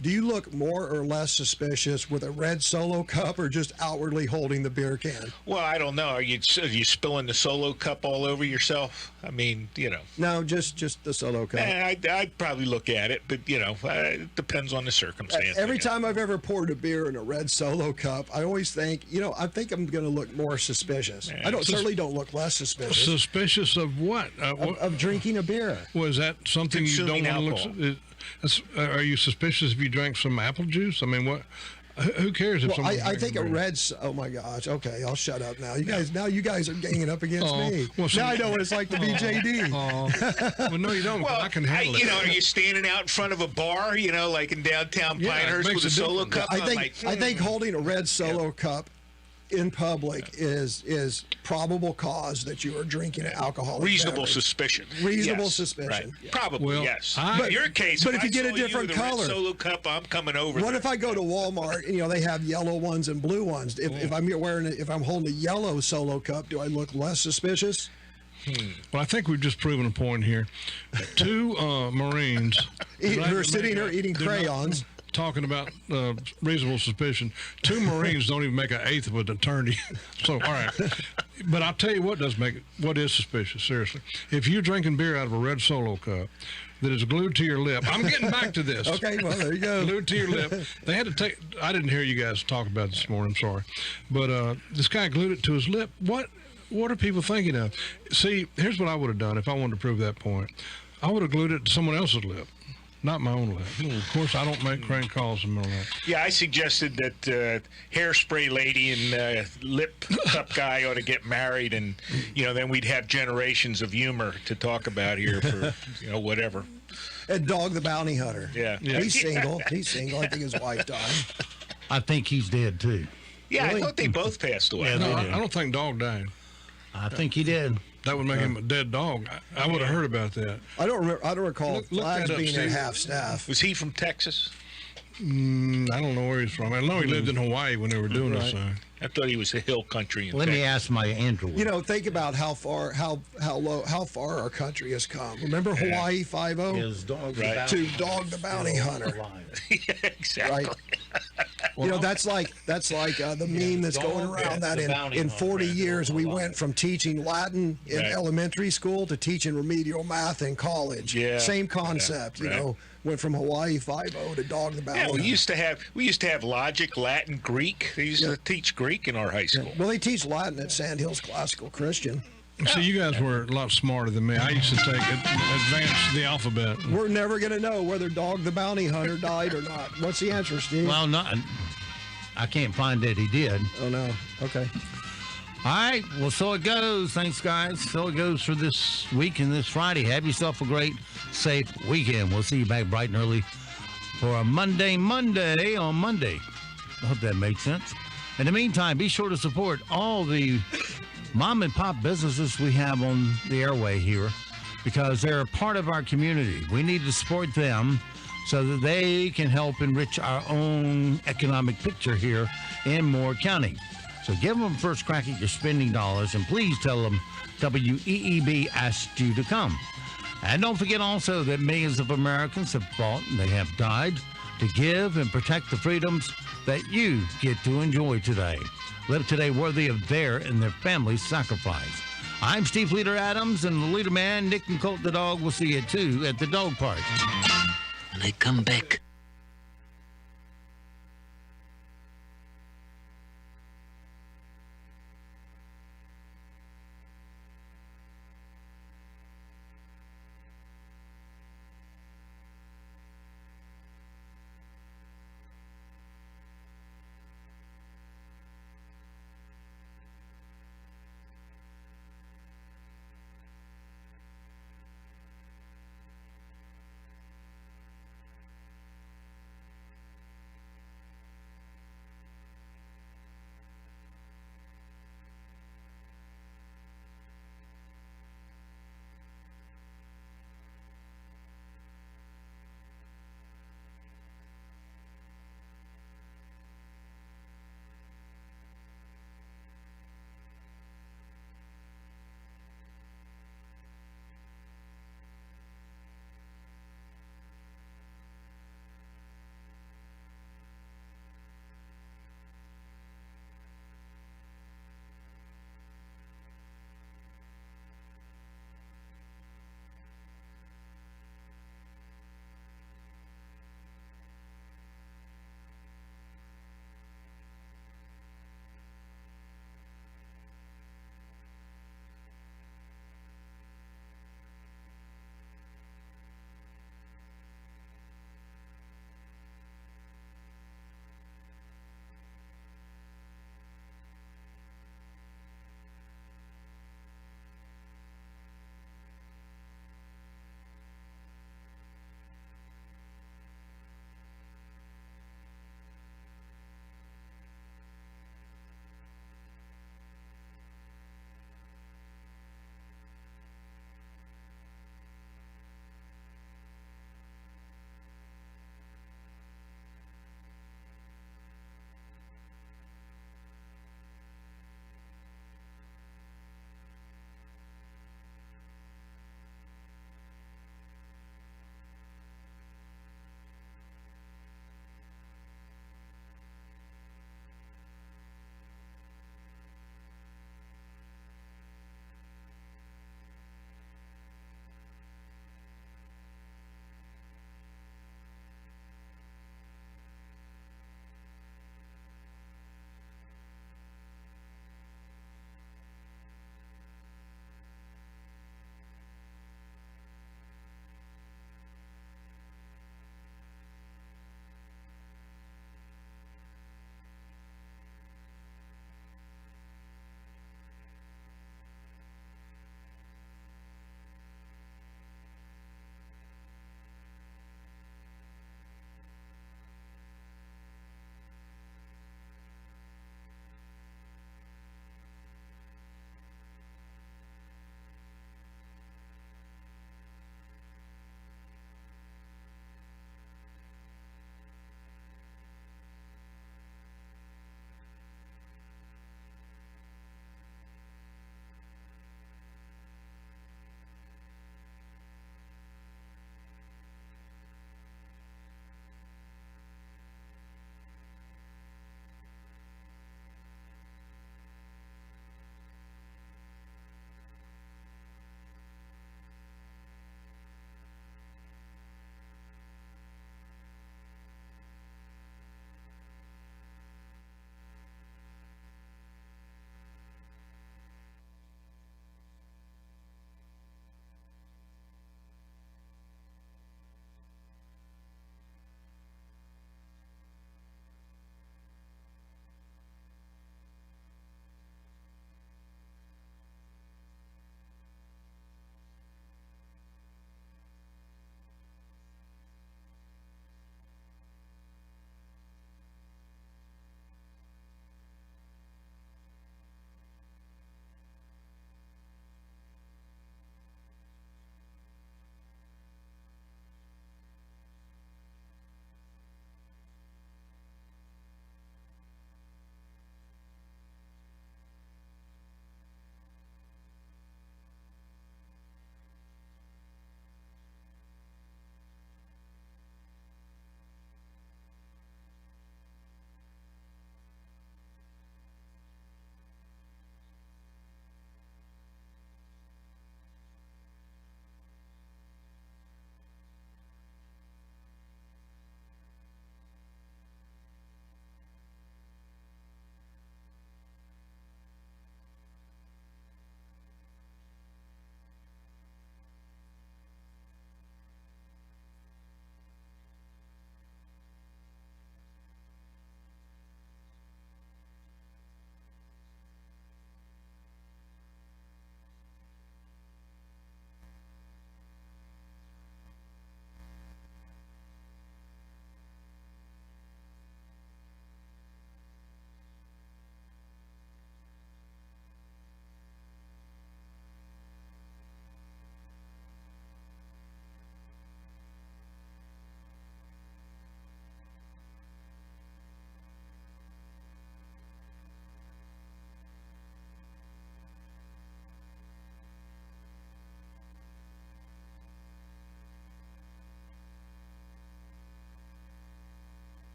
Do you look more or less suspicious with a red Solo cup or just outwardly holding the beer can? Well, I don't know. Are you spilling the Solo cup all over yourself? I mean, No, just the Solo cup. I'd probably look at it, but it depends on the circumstance. Every time I've ever poured a beer in a red Solo cup, I always think, I think I'm going to look more suspicious. Yeah. I certainly don't look less suspicious. Suspicious of what? Of drinking a beer. Was that something Consuming you don't want to look? Are you suspicious if you drank some apple juice? I mean, what? Who cares if well, someone? I think a red. Oh my gosh. Okay, I'll shut up now. You guys are ganging up against me. Well, now I know what it's like to be JD. Well, no, you don't. Well, I can handle it. Are you standing out in front of a bar, like in downtown Pinehurst with a Solo cup? I think holding a red Solo cup in public is probable cause that you are drinking an alcoholic reasonable beverage. suspicion. Reasonable Yes. suspicion. Right. Yeah. Probably, yes. In your case, but if you get I a saw different with a red color, Solo cup, I'm coming over. What there. if I go to Walmart and they have yellow ones and blue ones? If I'm holding a yellow Solo cup, do I look less suspicious? Well, I think we've just proven a point here. Two Marines who are sitting here eating crayons. Talking about reasonable suspicion. Two Marines don't even make an eighth of an attorney. So, all right. But I'll tell you what is suspicious, seriously. If you're drinking beer out of a red Solo cup that is glued to your lip, I'm getting back to this. Okay, well, there you go. Glued to your lip. They had to I didn't hear you guys talk about this morning, I'm sorry. But this guy glued it to his lip. What are people thinking of? See, here's what I would have done if I wanted to prove that point. I would have glued it to someone else's lip. Not my own lip. Of course, I don't make crank calls in my lip. Yeah, I suggested that hairspray lady and lip cup guy ought to get married, and then we'd have generations of humor to talk about here for whatever. And Dog the Bounty Hunter. Yeah. He's single. He's single. I think his wife died. I think he's dead too. Yeah, Really? I thought they both passed away. Yeah, no, I don't think Dog died. I think he did. That would make him a dead dog. I would have heard about that. I don't recall Look Flags that up, being at Steve. half staff. Was he from Texas? I don't know where he's from. I know he lived in Hawaii when they were doing this thing. I thought he was a hill country. Let me ask my Andrew. Think about how far our country has come. Remember Hawaii 5-0? Is Dog the Right. Bounty To Dog the Bounty Hunter. Yeah, exactly. Right. That's like the meme that's going around that in 40 years we went from teaching Latin in Right. elementary school to teaching remedial math in college. Yeah. Same concept, Right. Went from Hawaii 5-0 to Dog the Bounty Yeah, Hunter. we used to have logic, Latin, Greek. They used to teach Greek in our high school. Well, they teach Latin at Sandhills Classical Christian. See, you guys were a lot smarter than me. I used to advance the alphabet. We're never going to know whether Dog the Bounty Hunter died or not. What's the answer, Steve? Well, I can't find that he did. Oh, no. Okay. All right. Well, so it goes. Thanks, guys. So it goes for this week and this Friday. Have yourself a great, safe weekend. We'll see you back bright and early for a Monday on Monday. I hope that makes sense. In the meantime, be sure to support all the mom and pop businesses we have on the airway here because they're a part of our community. We need to support them so that they can help enrich our own economic picture here in Moore County. So give them first crack at your spending dollars, and please tell them WEEB asked you to come. And don't forget also that millions of Americans have fought and they have died to give and protect the freedoms that you get to enjoy today. Live today worthy of their and their family's sacrifice. I'm Steve Leader Adams, and the Leader Man, Nick and Colt the dog, will see you too at the dog park. When I come back,